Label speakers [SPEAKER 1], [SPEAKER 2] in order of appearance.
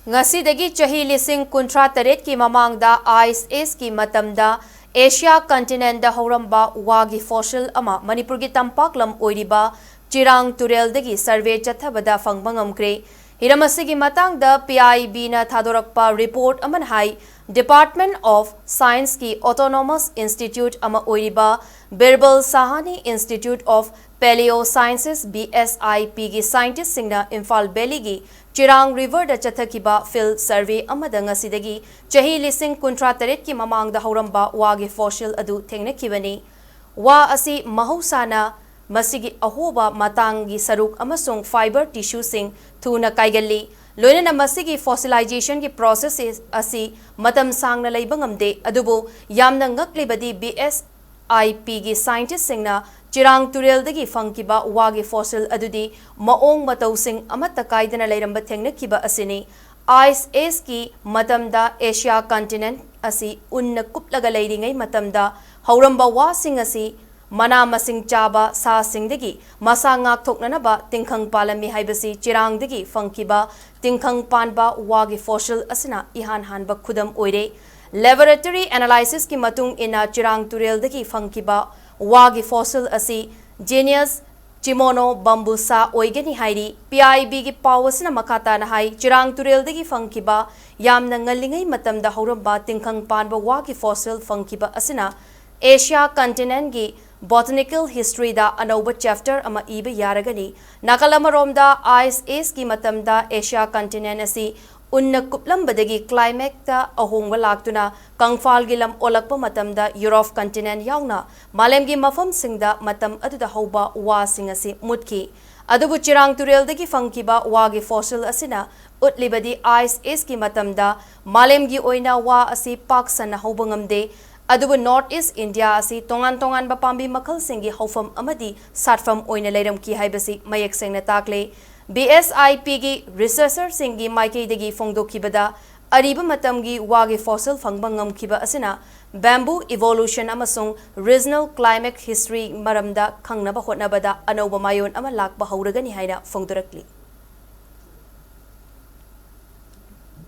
[SPEAKER 1] Ngasidagi Chahi Lishing Kuntra Taret ki Mamangda Ice Ace ki Matamda Asia continent da Horamba Waa-Gi fossil ama Manipur ki Tampaklam Oiriba Chirang Turel dagi survey Chathabada Phangba Ngamkhre Hiramasigi Matang da PIB na Thadorakpa report aman hai Department of Science ki Autonomous Institute ama Oiriba Birbal Sahani Institute of Paleo Sciences BSIP ki scientist singna Imphal Belly gi Chirang River da Chathakiba field survey amada ngasidagi Chahi Lishing Kuntra Taret ki Mamang da Horamba Waa-Gi fossil adu thengnakibani Wa asi mahusana masigi ahoba Matamgi saruk amasung fiber tissue sing thuna kaigalli loinana masigi fossilization ki process asi matam sangna leiba ngamde adubu yamna ngaklibadi BSIP gi scientist singna Chirang Turel dagi Phangkiba Waa-Gi fossil adudi maong matau sing amata kaidana leiramba thengnakiba asini Ice Ace ki matamda Asia continent asi unna kuplaga leiringai matamda hauramba wa sing asi mana masing chaba sa sing dagi masa ngak thoknanaba tingkhang palami haibasi Chirang dagi Phangkiba tingkhang panba Waa-Gi fossil asina ihan hanba khudam oire laboratory analysis ki matung ina Chirang Turel dagi Phangkiba Waa-Gi fossil asi genus Chimono bambusa oigani hairi PIB gi powasna makata na hai Chirang Turel dagi Phangkiba yamna ngalingai matamda horamba tingkhang panba Waa-Gi fossil Phangkiba asina Asia continent gi botanical history da anauba chapter ama iba yaragani nakalamaromda Ice Ace ki matamda Asia continent asi unna kuplambadagi climate ta ahongba laktuna kangfal gi lam olakpa matamda Europe continent yauna malem gi mafam singda matam aduda hoba wa singasi mutki adubu Chirang Turel dagi Phangkiba Waa-Gi fossil asina utlibadi Ice Ace ki matamda malem gi oina wa asi paksana hoba ngamde adubu North East India asi tongan ba pambi makhal singi hofam amadi satfam oina leiram ki haibasi mayek sengna takle BSIP gi researcher singi maikei dagi phongdokibada ariba matamgi Waa-Gi fossil phangba ngamkhiba asina bamboo evolution amasung regional climate history maramda khangnaba hotnabada anoba mayon ama lakba hauragani haina phongdorakli